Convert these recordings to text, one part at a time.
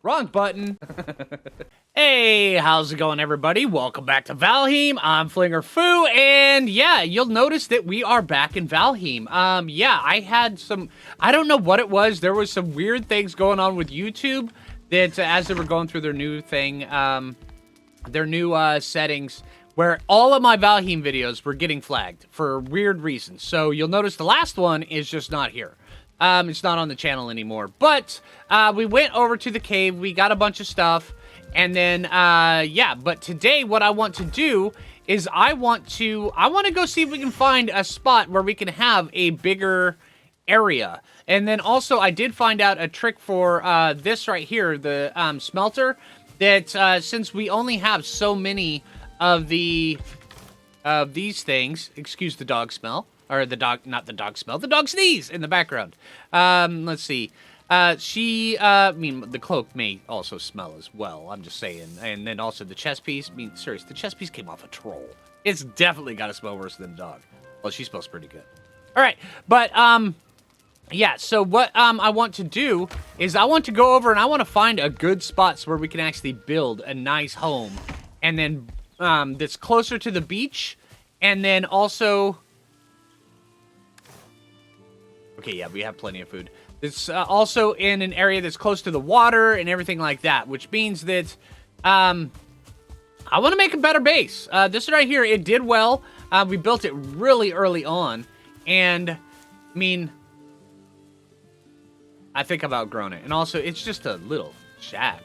Wrong button. Hey, how's it going, everybody? Welcome back to Valheim. I'm Phlinger Phoo, and yeah, you'll notice that we are back in Valheim. Yeah, I had some, I don't know what it was. There was some weird things going on with YouTube that as they were going through their new thing, their new settings, where all of my Valheim videos were getting flagged for weird reasons. So you'll notice the last one is just not here. It's not on the channel anymore. But we went over to the cave. We got a bunch of stuff. And then, yeah. But today, what I want to do is I want to go see if we can find a spot where we can have a bigger area. And then also, I did find out a trick for this right here, the smelter. That since we only have so many of these things, excuse the dog smell. Or the dog, not the dog smell, the dog sneeze in the background. Let's see. I mean, the cloak may also smell as well, I'm just saying. And then also the chest piece, I mean, seriously, the chest piece came off a troll. It's definitely got to smell worse than a dog. Well, she smells pretty good. All right, but, yeah, so what I want to do is I want to go over and I want to find a good spot where we can actually build a nice home. And then, that's closer to the beach. And then also... Okay, yeah, we have plenty of food. It's also in an area that's close to the water and everything like that, which means that I want to make a better base. This right here, it did well. We built it really early on, and I mean, I think I've outgrown it. And also, it's just a little shack.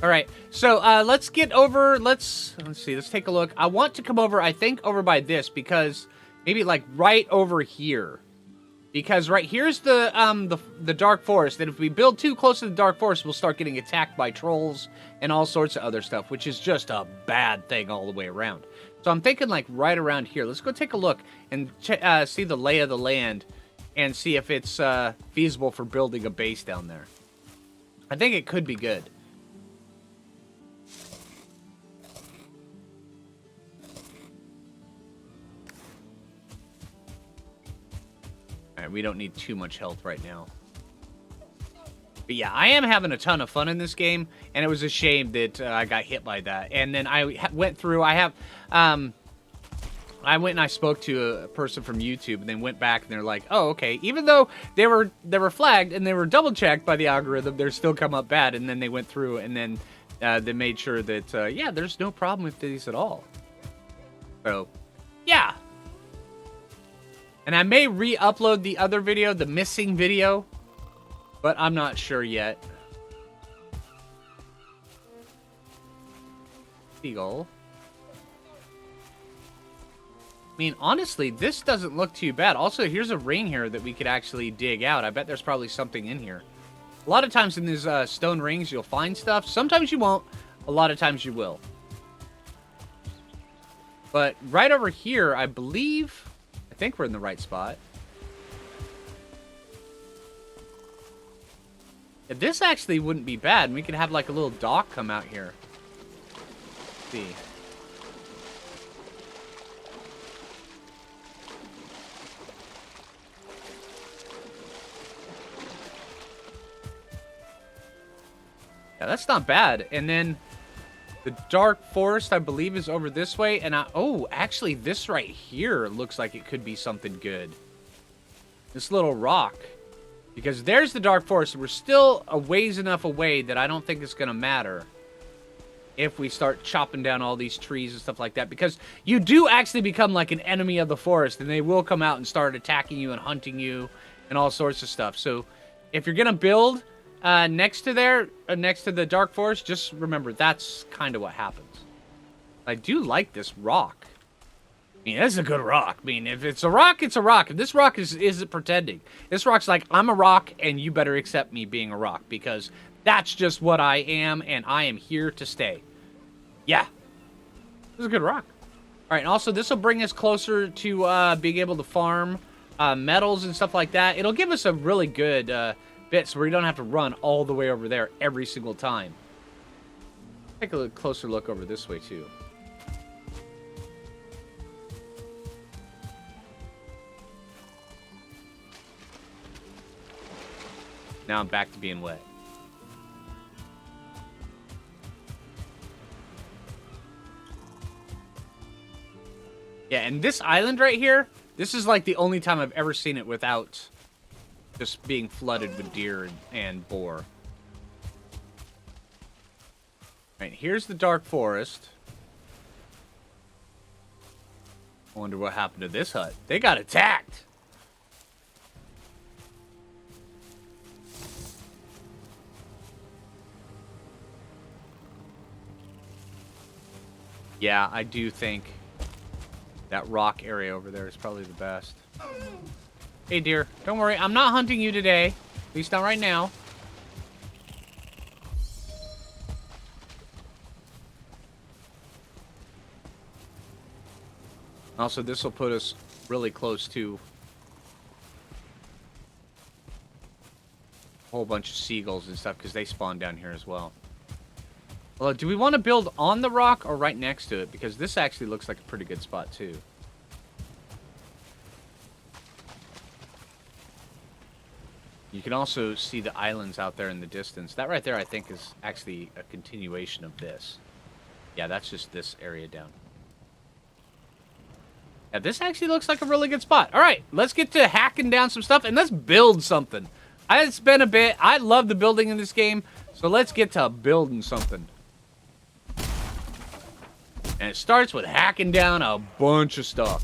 All right, so let's get over. Let's see. Let's take a look. I want to come over. I think over by this because maybe like right over here. Because right here's the dark forest, and if we build too close to the dark forest, we'll start getting attacked by trolls and all sorts of other stuff, which is just a bad thing all the way around. So I'm thinking like right around here. Let's go take a look and see the lay of the land and see if it's feasible for building a base down there. I think it could be good. Alright, we don't need too much health right now. But yeah, I am having a ton of fun in this game, and it was a shame that I got hit by that. And then I went through, I went and I spoke to a person from YouTube, and they went back and they're like, oh, okay. Even though they were flagged and they were double checked by the algorithm, they're still come up bad. And then they went through and then they made sure that, yeah, there's no problem with these at all. So, yeah. And I may re-upload the other video, the missing video, but I'm not sure yet. Seagull. I mean, honestly, this doesn't look too bad. Also, here's a ring here that we could actually dig out. I bet there's probably something in here. A lot of times in these stone rings, you'll find stuff. Sometimes you won't. A lot of times you will. But right over here, I believe... I think we're in the right spot. Yeah, this actually wouldn't be bad. We could have like a little dock come out here. Let's see. Yeah, that's not bad. And then the dark forest, I believe, is over this way. And oh, actually, this right here looks like it could be something good. This little rock. Because there's the dark forest. We're still a ways enough away that I don't think it's going to matter if we start chopping down all these trees and stuff like that. Because you do actually become like an enemy of the forest. And they will come out and start attacking you and hunting you and all sorts of stuff. So if you're going to build... next to the dark forest, just remember that's kind of what happens. I do like this rock. I mean, this is a good rock. I mean, if it's a rock, it's a rock. If this rock isn't pretending. This rock's like, I'm a rock, and you better accept me being a rock, because that's just what I am, and I am here to stay. Yeah. This is a good rock. Alright, and also this will bring us closer to being able to farm metals and stuff like that. It'll give us a really good... bits where you don't have to run all the way over there every single time. Take a closer look over this way too. Now I'm back to being wet. Yeah, and this island right here, this is like the only time I've ever seen it without just being flooded with deer and boar. Right, here's the dark forest. I wonder what happened to this hut. They got attacked. Yeah, I do think that rock area over there is probably the best. Hey, dear, don't worry. I'm not hunting you today. At least not right now. Also, this will put us really close to a whole bunch of seagulls and stuff because they spawn down here as well. Well, do we want to build on the rock or right next to it? Because this actually looks like a pretty good spot, too. You can also see the islands out there in the distance. That right there, I think, is actually a continuation of this. Yeah, that's just this area down. Yeah, this actually looks like a really good spot. All right, let's get to hacking down some stuff, and let's build something. It's been a bit. I love the building in this game, so let's get to building something. And it starts with hacking down a bunch of stuff.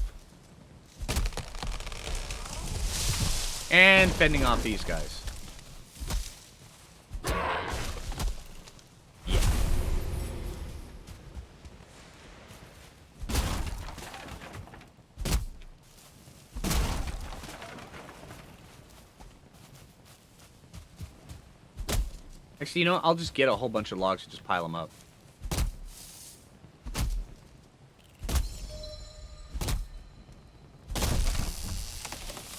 And fending off these guys. Yeah. Actually, you know what? I'll just get a whole bunch of logs and just pile them up.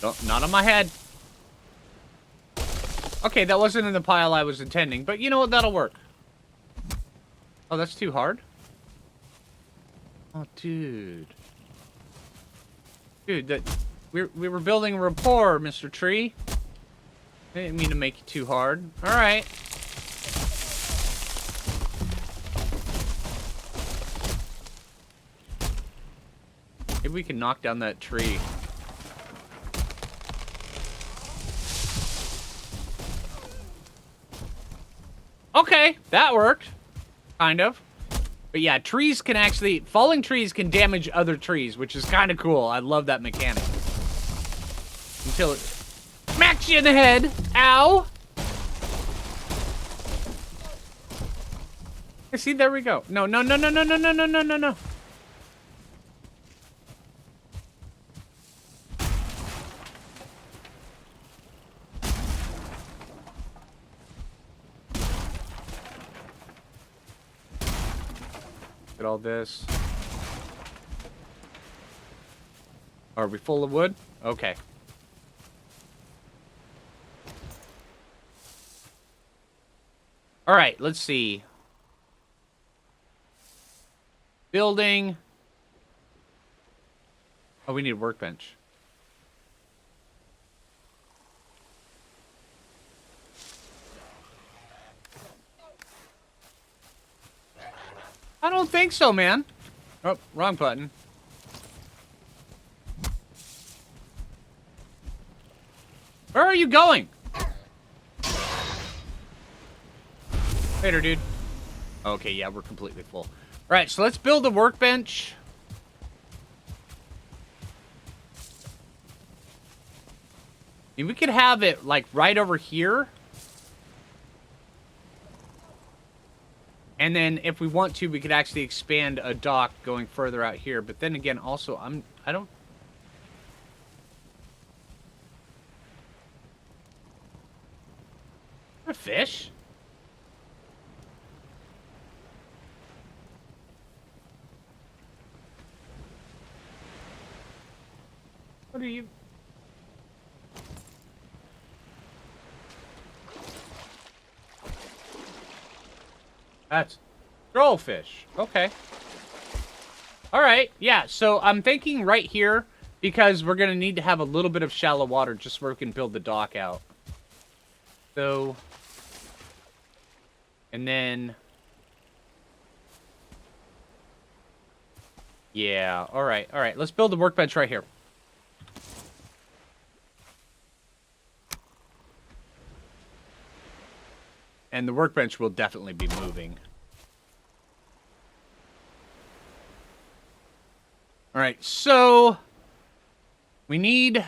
Oh, not on my head. Okay, that wasn't in the pile I was intending, but you know what? That'll work. Oh, that's too hard? Oh, dude. Dude, we were building rapport, Mr. Tree. I didn't mean to make you too hard. Alright. Maybe we can knock down that tree. Okay, that worked. Kind of. But yeah, trees can actually... Falling trees can damage other trees, which is kind of cool. I love that mechanic. Until it smacks you in the head. Ow! See, there we go. No, no, no, no, no, no, no, no, no, no, no. Get all this. Are we full of wood? Okay. All right, let's see. Building. Oh, we need a workbench. I don't think so, man. Oh, wrong button. Where are you going? Later, dude. Okay, yeah, we're completely full. All right, so let's build a workbench. I mean, we could have it, like, right over here. And then, if we want to, we could actually expand a dock going further out here. But then again, also, I don't... A fish? What are you... That's trollfish. Okay. Alright, yeah, so I'm thinking right here, because we're going to need to have a little bit of shallow water just so we can build the dock out. So... And then... Yeah, all right, all right. Let's build a workbench right here. And the workbench will definitely be moving. All right, so we need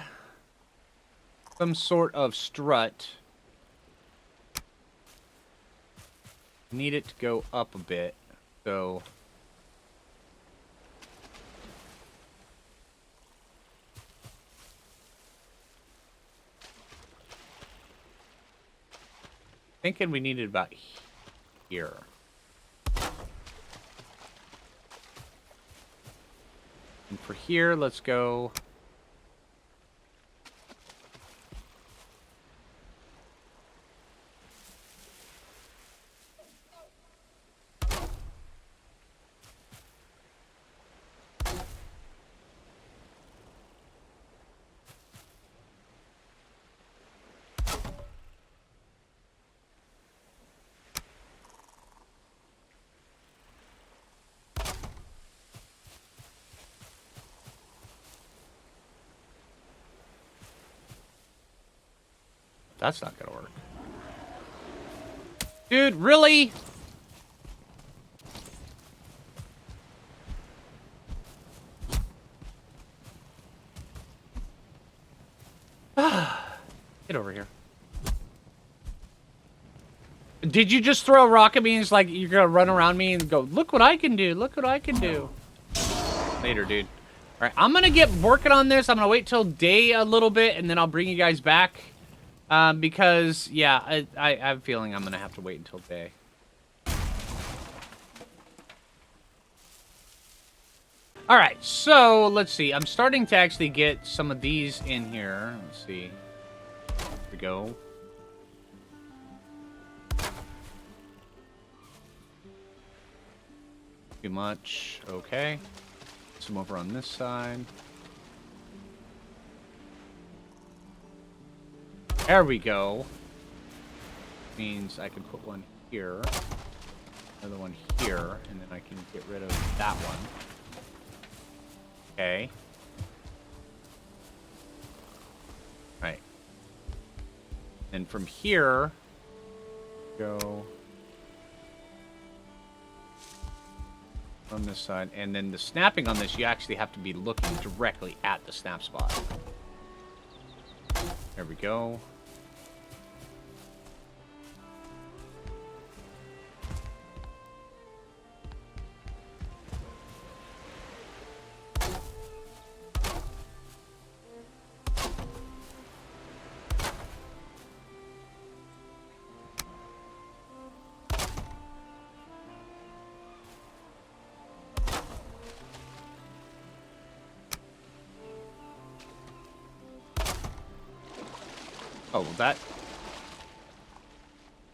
some sort of strut. Need it to go up a bit, so... Thinking we need it about here. And for here, let's go... That's not gonna work. Dude, really? Get over here. Did you just throw a rock at me and it's like you're gonna run around me and go, look what I can do, look what I can do. Later, dude. Alright, I'm gonna get working on this. I'm gonna wait till day a little bit and then I'll bring you guys back. Because, yeah, I have a feeling I'm gonna have to wait until day. Alright, so, let's see. I'm starting to actually get some of these in here. Let's see. Here we go. Too much. Okay. Some over on this side. There we go. Means I can put one here. Another one here. And then I can get rid of that one. Okay. Right. And from here, go on this side. And then the snapping on this, you actually have to be looking directly at the snap spot. There we go. Oh, well, that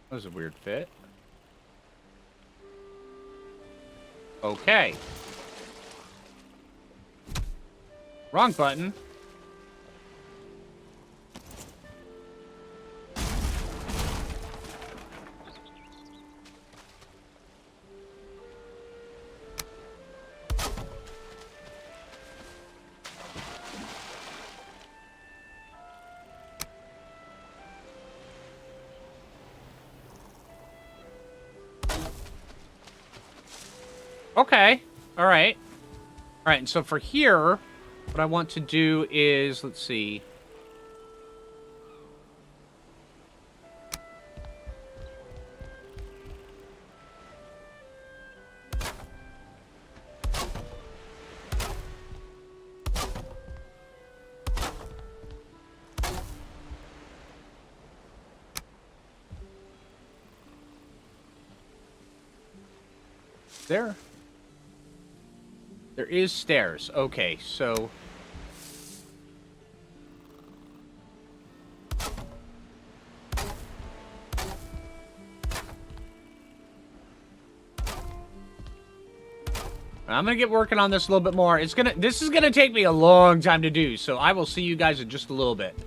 was a weird fit. Okay. Wrong button. Okay. All right. All right. And so for here, what I want to do is, let's see. There is stairs. Okay, so... I'm gonna get working on this a little bit more. This is gonna take me a long time to do, so I will see you guys in just a little bit.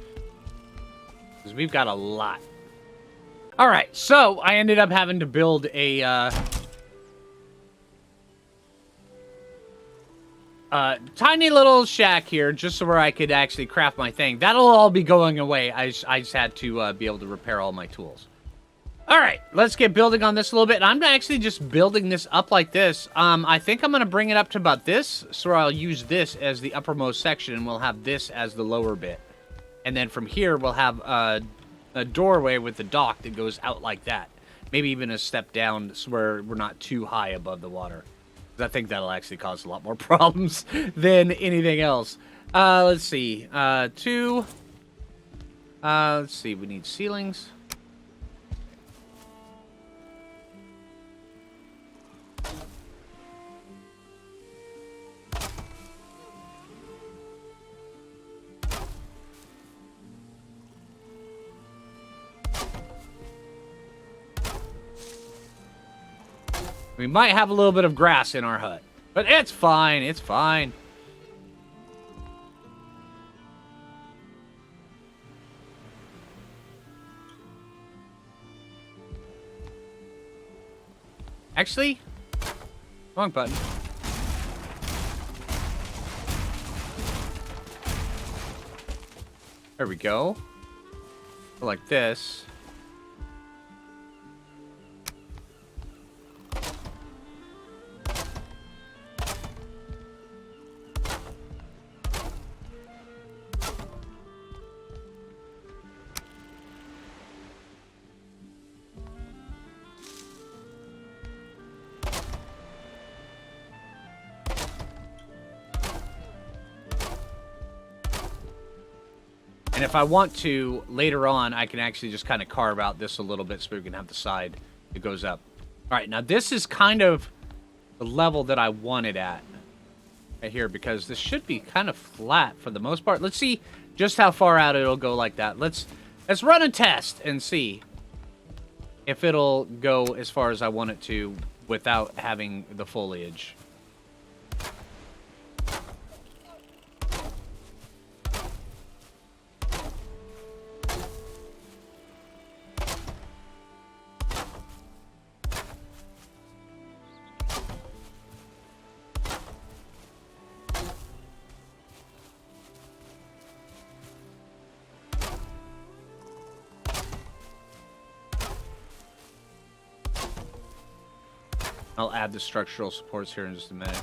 Because we've got a lot. Alright, so I ended up having to build a, tiny little shack here, just so where I could actually craft my thing. That'll all be going away. I just had to be able to repair all my tools. All right, let's get building on this a little bit. I'm actually just building this up like this. I think I'm going to bring it up to about this, so I'll use this as the uppermost section, and we'll have this as the lower bit. And then from here, we'll have a doorway with the dock that goes out like that. Maybe even a step down so where we're not too high above the water. I think that'll actually cause a lot more problems than anything else. Let's see. Let's see, we need ceilings. We might have a little bit of grass in our hut, but it's fine. It's fine. Actually, wrong button. There we go. Like this. And if I want to, later on, I can actually just kind of carve out this a little bit so we can have the side that goes up. All right, now this is kind of the level that I want it at right here, because this should be kind of flat for the most part. Let's see just how far out it'll go like that. Let's run a test and see if it'll go as far as I want it to without having the foliage. I'll add the structural supports here in just a minute.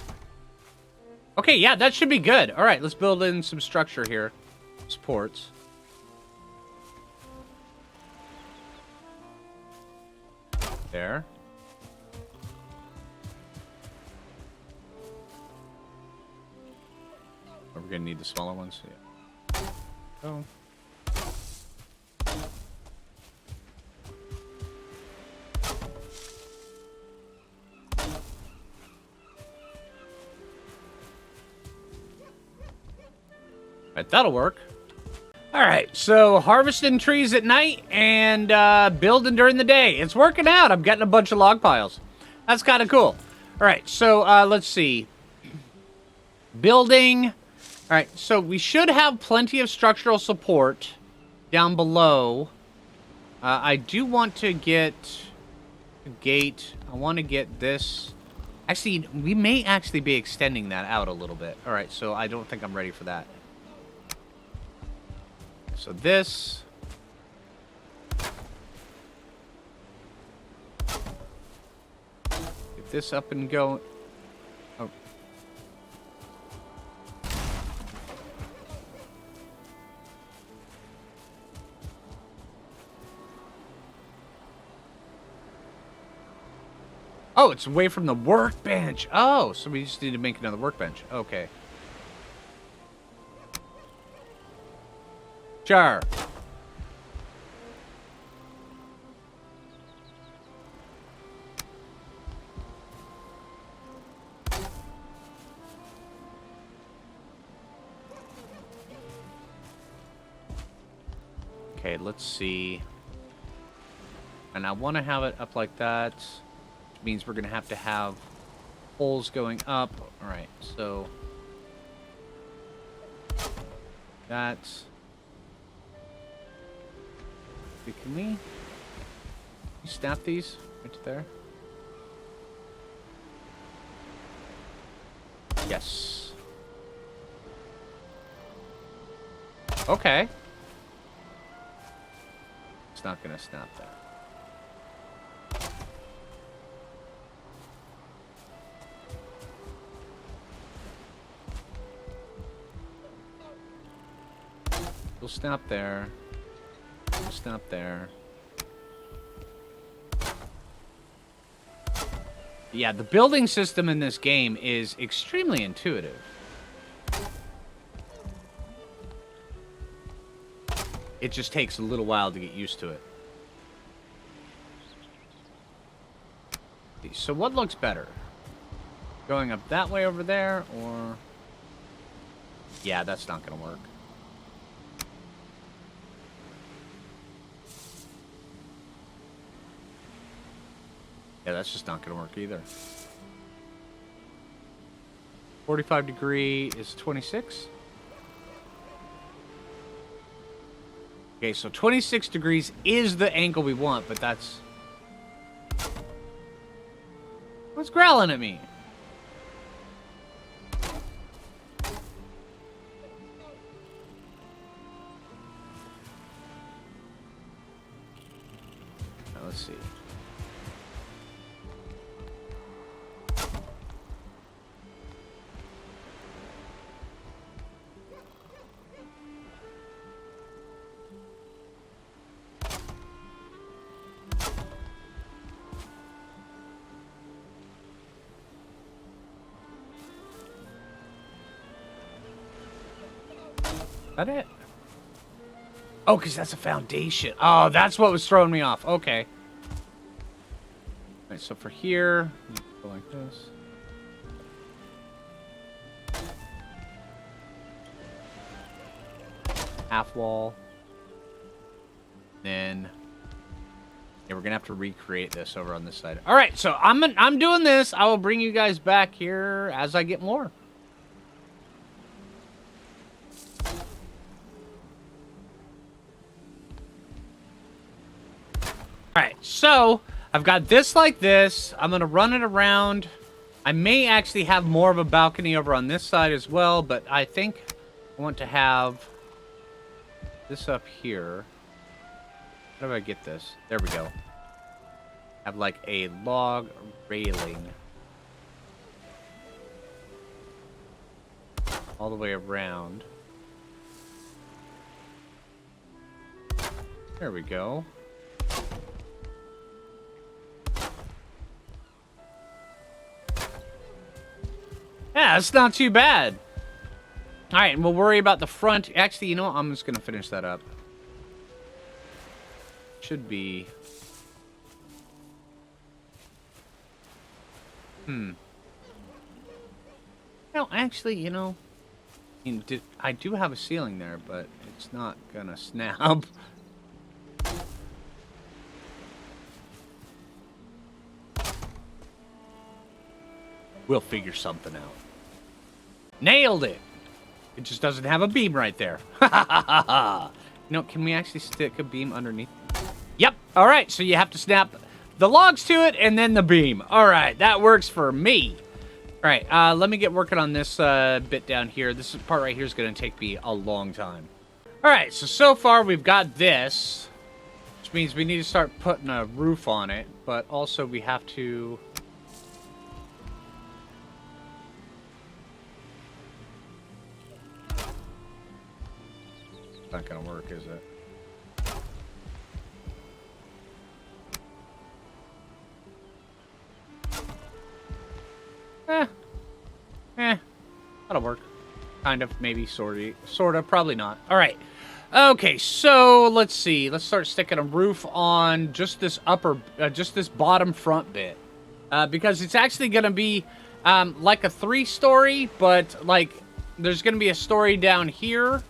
Okay, yeah, that should be good. All right, let's build in some structure here. Supports. There. Are we gonna need the smaller ones? Yeah. Oh. Alright, that'll work. Alright, so harvesting trees at night and building during the day. It's working out. I'm getting a bunch of log piles. That's kind of cool. Alright, so let's see. Building. Alright, so we should have plenty of structural support down below. I do want to get a gate. I want to get this. Actually, we may actually be extending that out a little bit. Alright, so I don't think I'm ready for that. So this. Get this up and go. Oh. Oh, it's away from the workbench. Oh, so we just need to make another workbench. Okay. Sure. Okay, let's see. And I want to have it up like that, which means we're going to have holes going up. All right, so that's... Can we snap these right there? Yes. Okay. It's not gonna snap there. We'll snap there. We'll snap there. Yeah, the building system in this game is extremely intuitive. It just takes a little while to get used to it. So what looks better? Going up that way over there, or... Yeah, that's not gonna work. Yeah, that's just not going to work either. 45 degree is 26. Okay, so 26 degrees is the angle we want, but that's... What's growling at me? Now, let's see. Is that it? Oh, because that's a foundation. Oh, that's what was throwing me off. Okay. All right, so for here, go like this. Half wall. Then, yeah, we're gonna have to recreate this over on this side. All right, so I'm doing this. I will bring you guys back here as I get more. Alright, so I've got this like this. I'm going to run it around. I may actually have more of a balcony over on this side as well, but I think I want to have this up here. How do I get this? There we go. Have like a log railing all the way around. There we go. Yeah, it's not too bad. All right, and we'll worry about the front. Actually, you know what? I'm just going to finish that up. Should be... No, actually, you know... I do have a ceiling there, but it's not going to snap. We'll figure something out. Nailed it! It just doesn't have a beam right there. No, can we actually stick a beam underneath? Yep. All right, so you have to snap the logs to it and then the beam. All right, that works for me. All right, let me get working on this bit down here. This part right here is going to take me a long time. All right, so far we've got this, which means we need to start putting a roof on it, but also we have to... Not gonna work, is it? That'll work. Kind of, maybe, sorta, probably not. All right. Okay, so let's see. Let's start sticking a roof on just this just this bottom front bit, because it's actually gonna be like a 3-story, but like there's gonna be a story down here.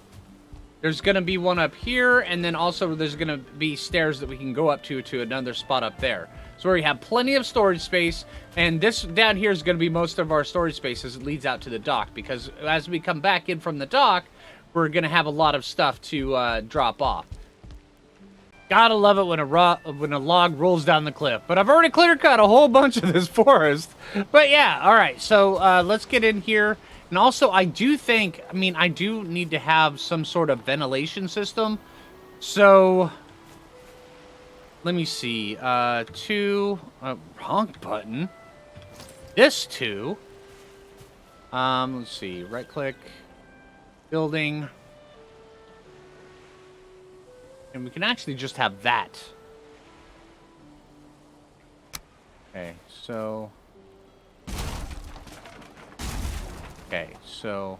There's going to be one up here, and then also there's going to be stairs that we can go up to another spot up there. So we have plenty of storage space, and this down here is going to be most of our storage space as it leads out to the dock, because as we come back in from the dock, we're going to have a lot of stuff to drop off. Gotta love it when a log rolls down the cliff. But I've already clear-cut a whole bunch of this forest. But yeah, all right, so let's get in here. And also, I do think, I mean, I do need to have some sort of ventilation system. So, let me see. Wrong button. This two. Let's see. Right click. Building. And we can actually just have that. Okay, so... Okay, so...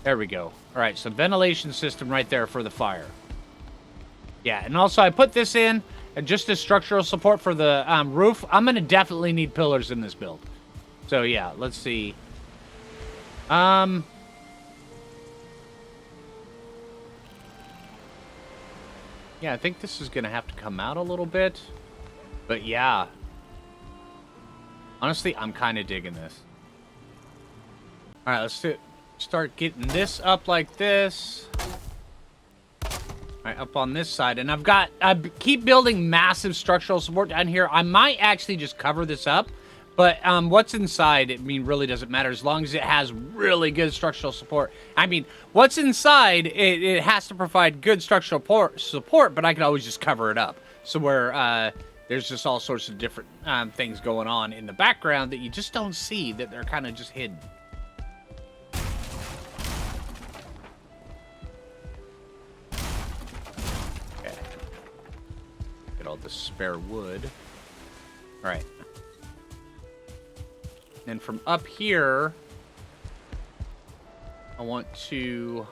There we go. Alright, so ventilation system right there for the fire. Yeah, and also I put this in, and just as structural support for the roof. I'm going to definitely need pillars in this build. So yeah, let's see. Yeah, I think this is going to have to come out a little bit. But yeah. Honestly, I'm kind of digging this. Alright, let's start getting this up like this. Alright, up on this side. And I keep building massive structural support down here. I might actually just cover this up. But what's inside, I mean, really doesn't matter as long as it has really good structural support. I mean, what's inside, it has to provide good structural support, but I can always just cover it up. So where there's just all sorts of different things going on in the background that you just don't see, that they're kind of just hidden. Okay. Get all the spare wood. All right. Then from up here, I want to...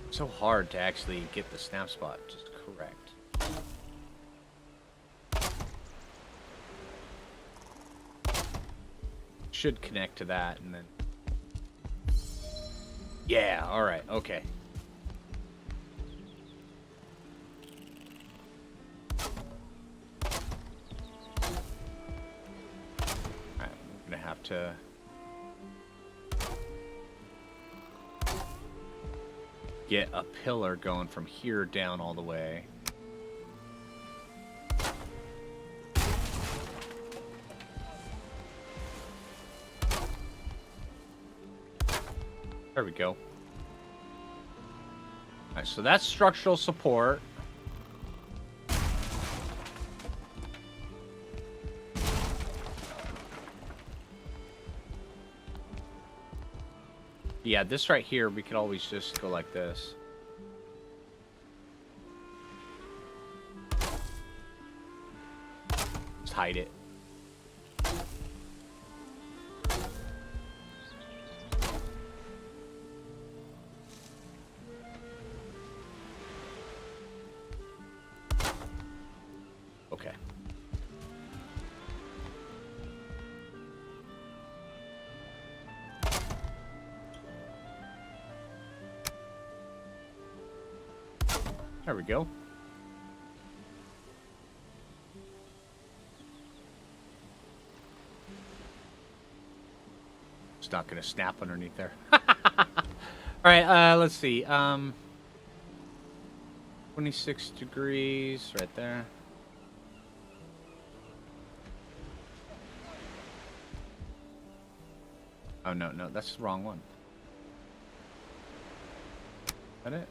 It's so hard to actually get the snap spot just correct. Should connect to that and then... Yeah, alright, okay. To get a pillar going from here down all the way. There we go. All right, so that's structural support. Yeah, this right here, we could always just go like this. Just hide it. Okay. There we go. It's not going to snap underneath there. All right, let's see. 26 degrees right there. Oh, no, that's the wrong one. Is that it?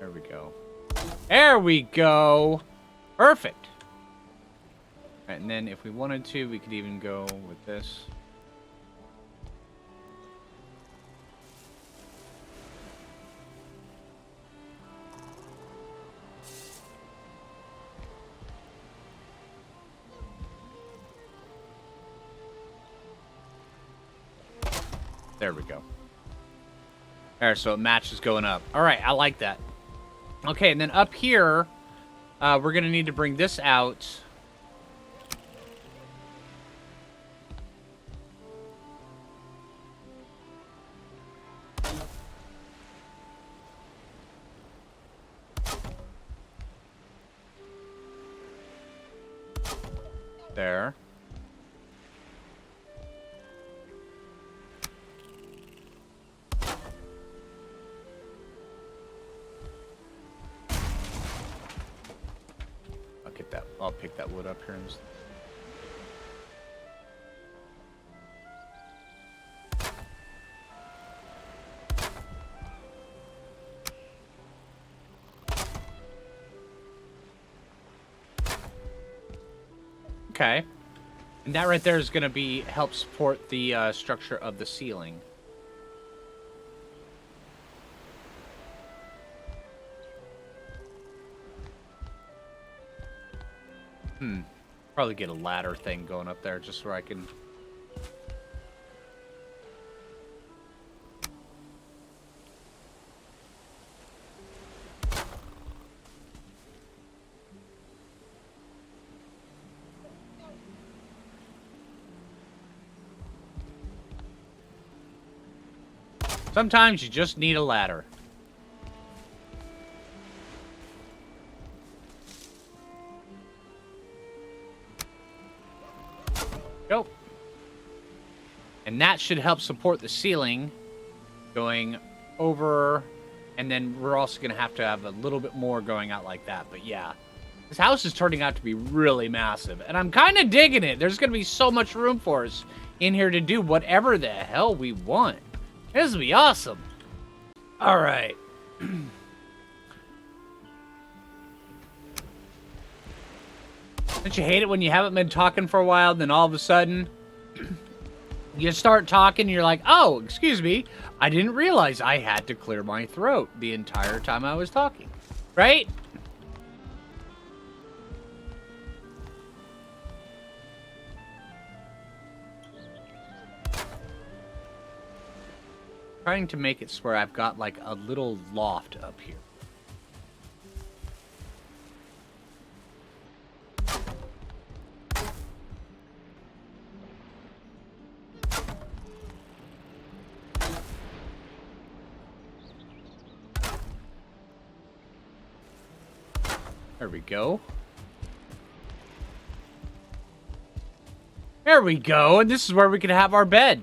There we go. There we go! Perfect! Right, and then if we wanted to, we could even go with this. There we go. There, so it matches going up. Alright, I like that. Okay, and then up here, we're going to need to bring this out. There. I'll pick that wood up here instead. Okay. And that right there is going to help support the structure of the ceiling. Probably get a ladder thing going up there just where I can... Sometimes you just need a ladder. Go. And that should help support the ceiling going over, and then we're also going to have a little bit more going out like that. But yeah, this house is turning out to be really massive, and I'm kind of digging it. There's going to be so much room for us in here to do whatever the hell we want. This will be awesome. All right. Don't you hate it when you haven't been talking for a while, then all of a sudden you start talking and you're like, oh, excuse me, I didn't realize I had to clear my throat the entire time I was talking, right? Trying to make it where I've got like a little loft up here. There we go. There we go, and this is where we can have our bed.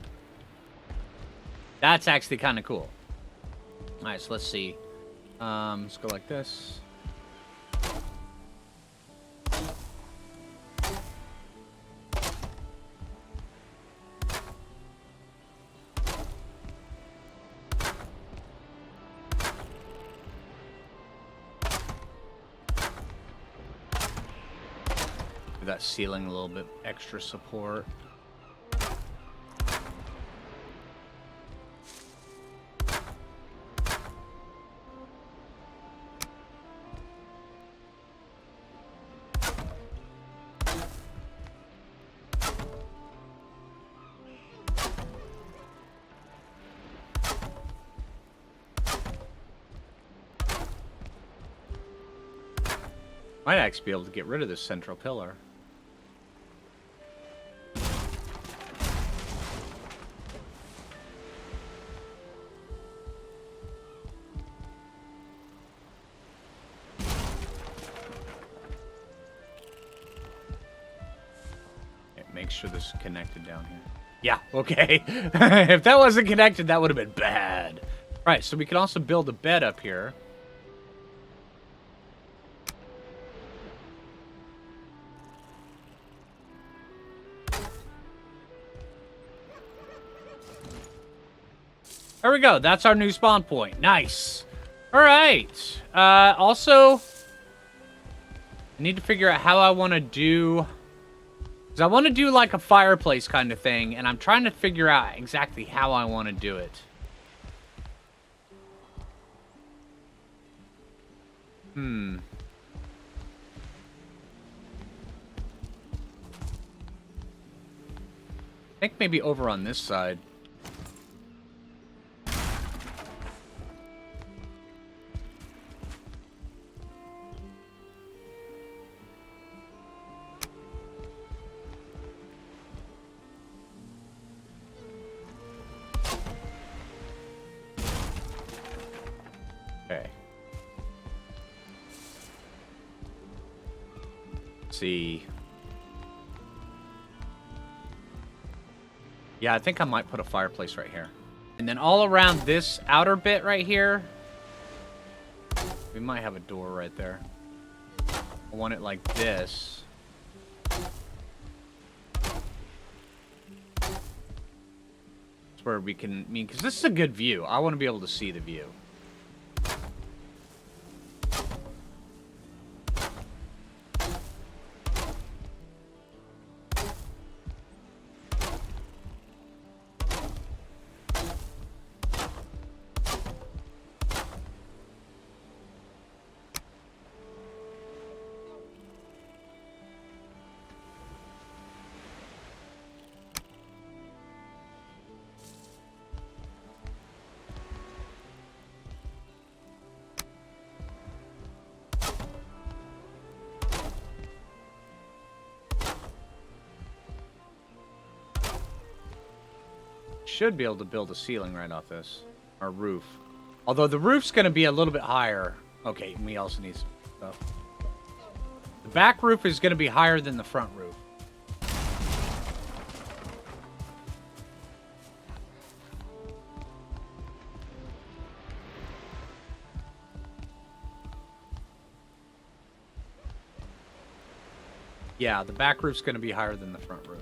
That's actually kind of cool. Alright, so let's see. Let's go like this. Give that ceiling a little bit extra support. Might actually be able to get rid of this central pillar. Okay, make sure this is connected down here. Yeah, okay. If that wasn't connected, that would have been bad. Right, so we can also build a bed up here. There we go. That's our new spawn point. Nice. All right. Also, I need to figure out how I want to do... Because I want to do like a fireplace kind of thing, and I'm trying to figure out exactly how I want to do it. I think maybe over on this side. Okay. Let's see. Yeah, I think I might put a fireplace right here. And then all around this outer bit right here, we might have a door right there. I want it like this. where we can, because this is a good view. I want to be able to see the view. Should be able to build a ceiling right off this, or roof. Although the roof's going to be a little bit higher. Okay, we also need some stuff. The back roof is going to be higher than the front roof. Yeah, the back roof's going to be higher than the front roof.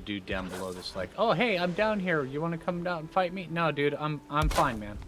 Dude down below this like, oh hey, I'm down here, you want to come down and fight me? No dude, I'm fine, man.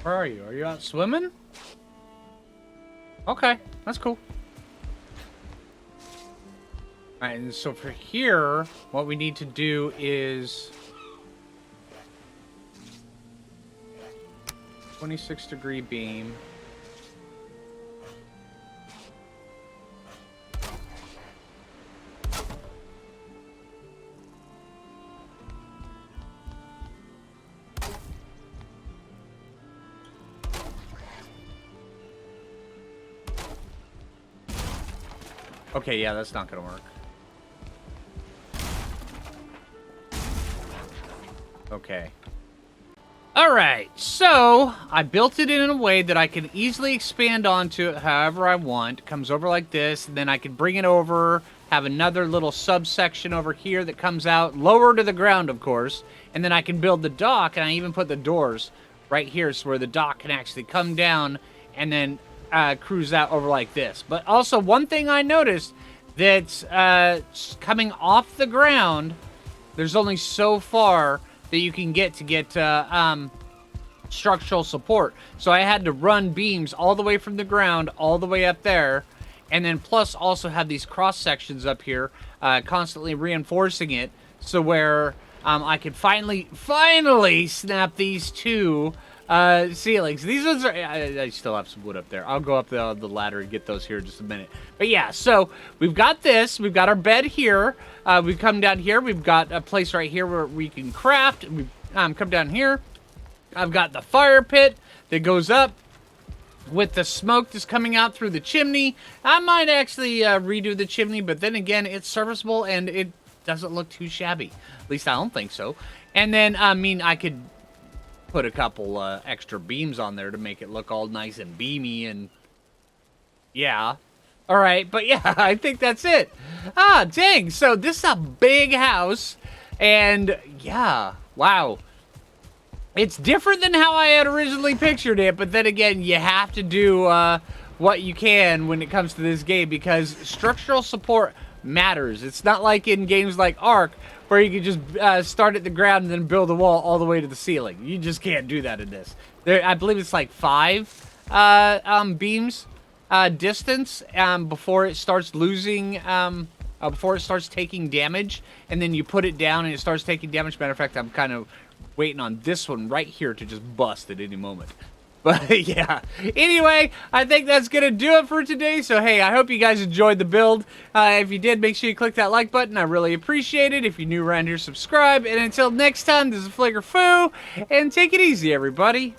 Where are you? Are you out swimming? Okay, that's cool. Alright, and so for here, what we need to do is 26-degree beam. Okay, yeah, that's not gonna work. Okay. Alright, so I built it in a way that I can easily expand onto it however I want. It comes over like this, and then I can bring it over, have another little subsection over here that comes out, lower to the ground, of course, and then I can build the dock, and I even put the doors right here so where the dock can actually come down and then cruise out over like this. But also, one thing I noticed that's coming off the ground, there's only so far that you can get structural support. So I had to run beams all the way from the ground all the way up there, and then plus also have these cross sections up here constantly reinforcing it, so where I could finally snap these two ceilings. These ones are, I still have some wood up there. I'll go up the ladder and get those here in just a minute. But yeah, so we've got this. We've got our bed here. We've come down here. We've got a place right here where we can craft. We've come down here. I've got the fire pit that goes up with the smoke that's coming out through the chimney. I might actually redo the chimney, but then again, it's serviceable and it doesn't look too shabby. At least I don't think so. And then, I mean, I could put a couple extra beams on there to make it look all nice and beamy and yeah. All right, but yeah, I think that's it. Ah, dang. So this is a big house and yeah, wow. It's different than how I had originally pictured it, but then again, you have to do what you can when it comes to this game because structural support matters. It's not like in games like Ark where you can just start at the ground and then build a wall all the way to the ceiling. You just can't do that in this. I believe it's like 5 beams distance before it starts losing before it starts taking damage, and then you put it down and it starts taking damage. Matter of fact, I'm kind of waiting on this one right here to just bust at any moment. But yeah, anyway, I think that's going to do it for today. So, hey, I hope you guys enjoyed the build. If you did, make sure you click that like button. I really appreciate it. If you're new around here, subscribe. And until next time, this is Phlinger Phoo, and take it easy, everybody.